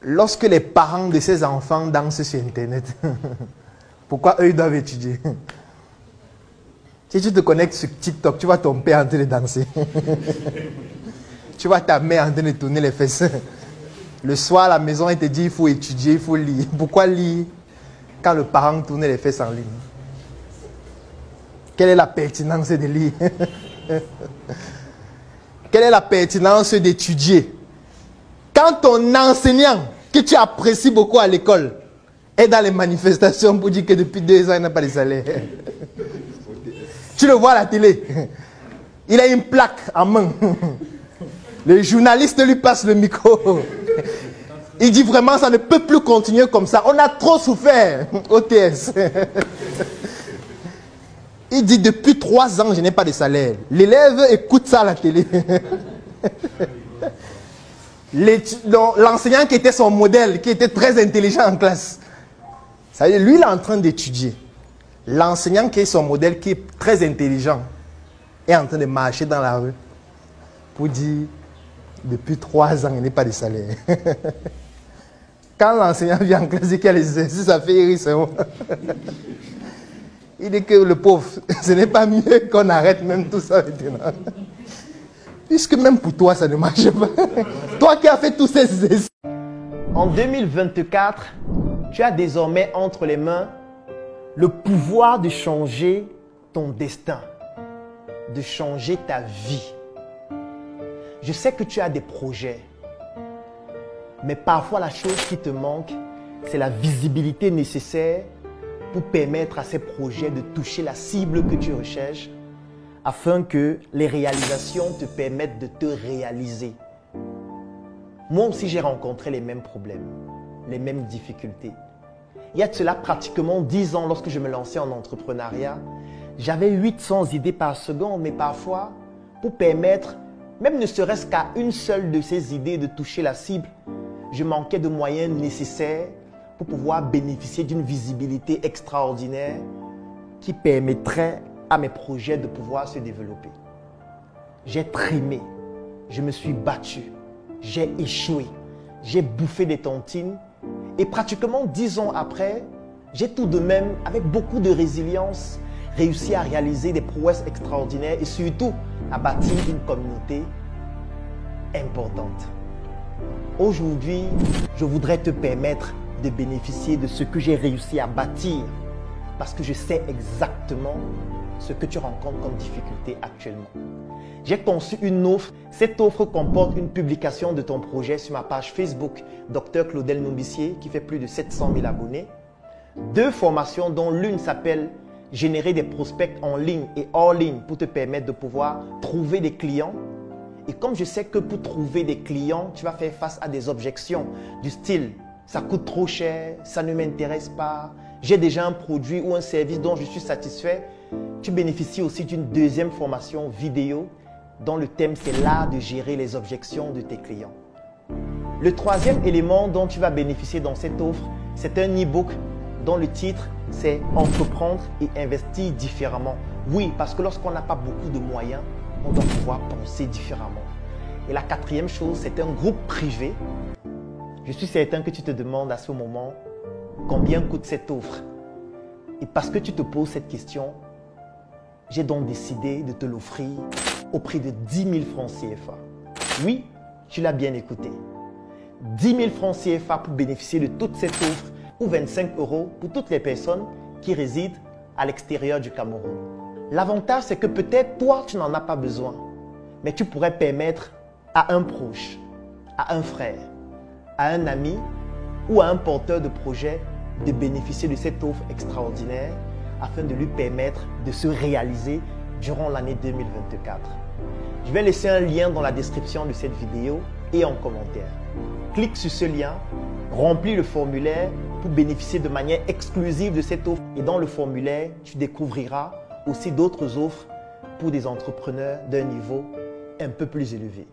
lorsque les parents de ces enfants dansent sur Internet, pourquoi eux ils doivent étudier? Si tu te connectes sur TikTok, tu vois ton père en train de danser. Tu vois ta mère en train de tourner les fesses. Le soir à la maison, il te dit il faut étudier, il faut lire. Pourquoi lire quand le parent tourne les fesses en ligne? Quelle est la pertinence de lire? Quelle est la pertinence d'étudier? Quand ton enseignant, que tu apprécies beaucoup à l'école, est dans les manifestations pour dire que depuis 2 ans, il n'a pas de salaire. Tu le vois à la télé. Il a une plaque en main. Le journaliste lui passe le micro. Il dit vraiment, ça ne peut plus continuer comme ça. On a trop souffert, OTS. Il dit, depuis 3 ans, je n'ai pas de salaire. L'élève écoute ça à la télé. L'enseignant qui était son modèle, qui était très intelligent en classe, ça veut dire, lui, il est en train d'étudier. L'enseignant qui est son modèle, qui est très intelligent, est en train de marcher dans la rue pour dire, depuis 3 ans, il n'y a pas de salaire. Quand l'enseignant vient en classe et qu'il y a les exercices, ça fait rire, c'est bon. Il dit que le pauvre, ce n'est pas mieux qu'on arrête même tout ça maintenant. Puisque même pour toi, ça ne marche pas. Toi qui as fait tous ces exercices. En 2024, tu as désormais entre les mains le pouvoir de changer ton destin, de changer ta vie. Je sais que tu as des projets, mais parfois la chose qui te manque, c'est la visibilité nécessaire pour permettre à ces projets de toucher la cible que tu recherches afin que les réalisations te permettent de te réaliser. Moi aussi, j'ai rencontré les mêmes problèmes, les mêmes difficultés. Il y a de cela pratiquement 10 ans, lorsque je me lançais en entrepreneuriat, j'avais 800 idées par seconde, mais parfois, pour permettre, même ne serait-ce qu'à une seule de ces idées de toucher la cible, je manquais de moyens nécessaires pour pouvoir bénéficier d'une visibilité extraordinaire qui permettrait à mes projets de pouvoir se développer. J'ai trimé, je me suis battu, j'ai échoué, j'ai bouffé des tontines et pratiquement 10 ans après, j'ai tout de même, avec beaucoup de résilience, réussi à réaliser des prouesses extraordinaires et surtout à bâtir une communauté importante. Aujourd'hui, je voudrais te permettre de bénéficier de ce que j'ai réussi à bâtir parce que je sais exactement ce que tu rencontres comme difficulté actuellement. J'ai conçu une offre. Cette offre comporte une publication de ton projet sur ma page Facebook Dr Claudel Nombissier qui fait plus de 700 000 abonnés. 2 formations dont l'une s'appelle Générer des prospects en ligne et hors ligne pour te permettre de pouvoir trouver des clients. Et comme je sais que pour trouver des clients, tu vas faire face à des objections du style « ça coûte trop cher, ça ne m'intéresse pas, j'ai déjà un produit ou un service dont je suis satisfait », tu bénéficies aussi d'une 2e formation vidéo dont le thème c'est l'art de gérer les objections de tes clients. Le 3e élément dont tu vas bénéficier dans cette offre, c'est un e-book dont le titre c'est « Entreprendre et investir différemment ». Oui, parce que lorsqu'on n'a pas beaucoup de moyens, on doit pouvoir penser différemment. Et la 4e chose, c'est un groupe privé. Je suis certain que tu te demandes à ce moment combien coûte cette offre. Et parce que tu te poses cette question, j'ai donc décidé de te l'offrir au prix de 10 000 francs CFA. Oui, tu l'as bien écouté. 10 000 francs CFA pour bénéficier de toute cette offre ou 25 € pour toutes les personnes qui résident à l'extérieur du Cameroun. L'avantage, c'est que peut-être toi, tu n'en as pas besoin, mais tu pourrais permettre à un proche, à un frère, à un ami ou à un porteur de projet de bénéficier de cette offre extraordinaire afin de lui permettre de se réaliser durant l'année 2024. Je vais laisser un lien dans la description de cette vidéo et en commentaire. Clique sur ce lien, remplis le formulaire pour bénéficier de manière exclusive de cette offre. Et dans le formulaire, tu découvriras aussi d'autres offres pour des entrepreneurs d'un niveau un peu plus élevé.